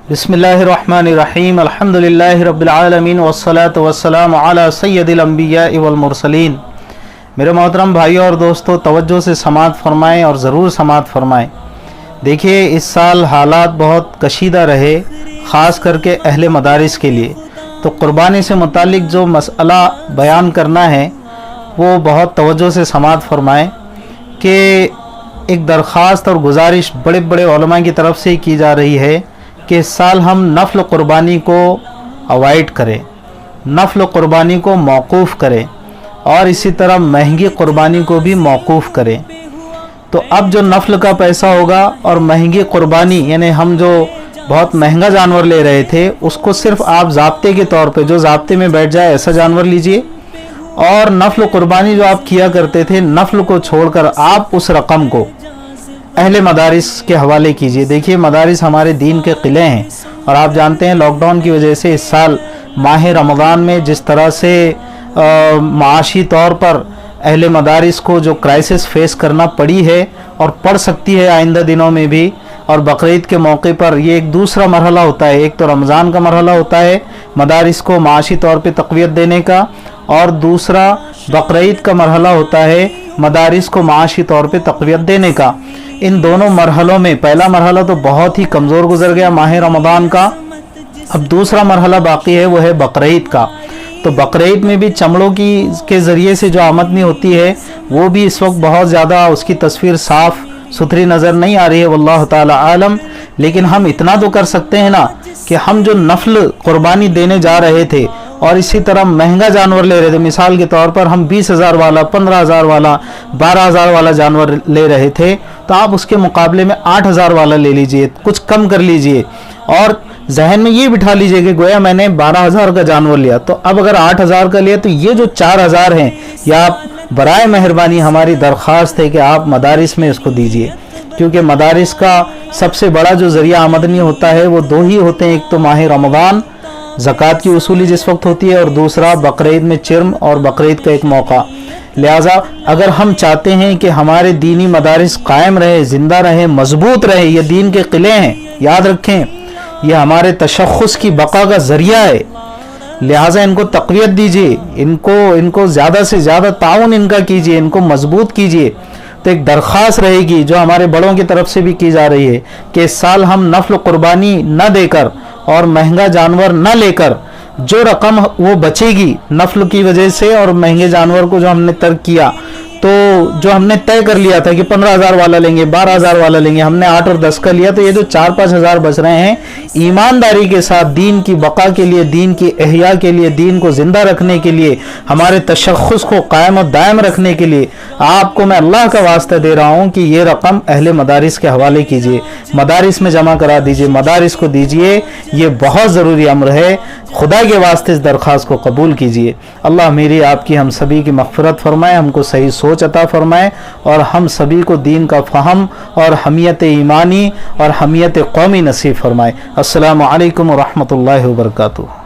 बिस्मिल्लाहिर्रहमानिर्रहीम अल्हम्दुलिल्लाहि रब्बिल आलमीन वस्सलातु वस्सलामु अला सय्यदिल अंबिया वल मुरसलीन। मेरे मोहतरम भाइयों और दोस्तों, तवज्जो से समाअत फरमाएँ और ज़रूर समाअत फरमाएँ। देखिए, इस साल हालात बहुत कशीदा रहे, ख़ास करके अहले मदारिस के लिए। तो क़ुरबानी से मुतालिक जो मसला बयान करना है वो बहुत तवज्जो से समाअत फरमाएँ कि एक दरख्वास्त और गुजारिश बड़े बड़े उलमा की तरफ से की जा रही है कि इस साल हम नफल क़ुरबानी को अवॉइड करें, नफल क़ुरबानी को मौकूफ़ करें और इसी तरह महंगी क़ुरबानी को भी मौकूफ़ करें। तो अब जो नफल का पैसा होगा और महंगी क़ुरबानी, यानी हम जो बहुत महंगा जानवर ले रहे थे उसको सिर्फ आप ज़ाब्ते के तौर पे, जो ज़ाब्ते में बैठ जाए ऐसा जानवर लीजिए, और नफल क़ुरबानी जो आप किया करते थे नफल को छोड़कर आप उस रकम को अहले मदारिस के हवाले कीजिए। देखिए, मदारिस हमारे दीन के किले हैं और आप जानते हैं लॉकडाउन की वजह से इस साल माह रमज़ान में जिस तरह से माशी तौर पर अहले मदारिस को जो क्राइसिस फेस करना पड़ी है और पड़ सकती है आइंदा दिनों में भी, और बकरीद के मौके पर ये एक दूसरा मरहला होता है। एक तो रमज़ान का मरहला होता है मदारिस को माशी तौर पे तक़वियत देने का, और दूसरा बकरीद का मरहला होता है मदारिस को माशी तौर पे तक़वियत देने का। इन दोनों मरहलों में पहला मरहला तो बहुत ही कमज़ोर गुजर गया माह रमज़ान का, अब दूसरा मरहला बाकी है वो है बकरीद का। तो बकरीद में भी चमड़ों के ज़रिए से जो आमदनी होती है वो भी इस वक्त बहुत ज़्यादा उसकी तस्वीर साफ़ सुथरी नज़र नहीं आ रही है, वल्लाह ताला आलम। लेकिन हम इतना तो कर सकते हैं ना कि हम जो नफल क़ुरबानी देने जा रहे थे और इसी तरह महंगा जानवर ले रहे थे, मिसाल के तौर पर हम 20,000 वाला, 15,000 वाला, 12,000 वाला जानवर ले रहे थे, तो आप उसके मुकाबले में 8,000 वाला ले लीजिए, कुछ कम कर लीजिए और जहन में ये बिठा लीजिए कि गोया मैंने 12,000 का जानवर लिया, तो अब अगर 8,000 का लिया तो ये जो 4,000 हैं, या आप बराए मेहरबानी हमारी दरख्वास्त है कि आप मदारिस में इसको दीजिए, क्योंकि मदारिस का सबसे बड़ा जो ज़रिया आमदनी होता है वो दो ही होते हैं, एक तो माह रमज़ान ज़कात की वसूली जिस वक्त होती है और दूसरा बकरीद में चिर्म और बकरीद का एक मौका। लिहाजा अगर हम चाहते हैं कि हमारे दीनी मदारिस कायम रहे, ज़िंदा रहे, मजबूत रहे, ये दीन के किले हैं, याद रखें ये हमारे तशख़्ख़ुस की बका का ज़रिया है, लिहाजा इनको तक़वियत दीजिए, इनको ज़्यादा से ज़्यादा ताउन इनका कीजिए, इनको मजबूत कीजिए। तो एक दरख्वास्त रहेगी जो हमारे बड़ों की तरफ से भी की जा रही है कि इस साल हम नफल क़ुरबानी न देकर और महंगा जानवर न लेकर जो रकम वो बचेगी नफल की वजह से और महंगे जानवर को जो हमने तर्क किया, तो जो हमने तय कर लिया था कि 15,000 वाला लेंगे, 12,000 वाला लेंगे, हमने 8 और 10 का लिया, तो ये जो 4-5 हज़ार बच रहे हैं ईमानदारी के साथ दीन की बका के लिए, दीन की एहया के लिए, दीन को ज़िंदा रखने के लिए, हमारे तशख़्ख़ुस को कायम और दायम रखने के लिए आपको मैं अल्लाह का वास्ता दे रहा हूँ कि ये रकम अहले मदारिस के हवाले कीजिए, मदारिस में जमा करा दीजिए, मदारिस को दीजिए। ये बहुत ज़रूरी अम्र है, खुदा के वास्ते इस दरख्वास्त को कबूल कीजिए। अल्लाह मेरी आपकी हम सभी की मग़फ़िरत फरमाए, हमको सही सोच अता फरमाए और हम सभी को दीन का फ़हम और हमियत ईमानी और हमियत कौमी नसीब फरमाए। अस्सलामु अलैकुम व रहमतुल्लाहि व बरकातुहू।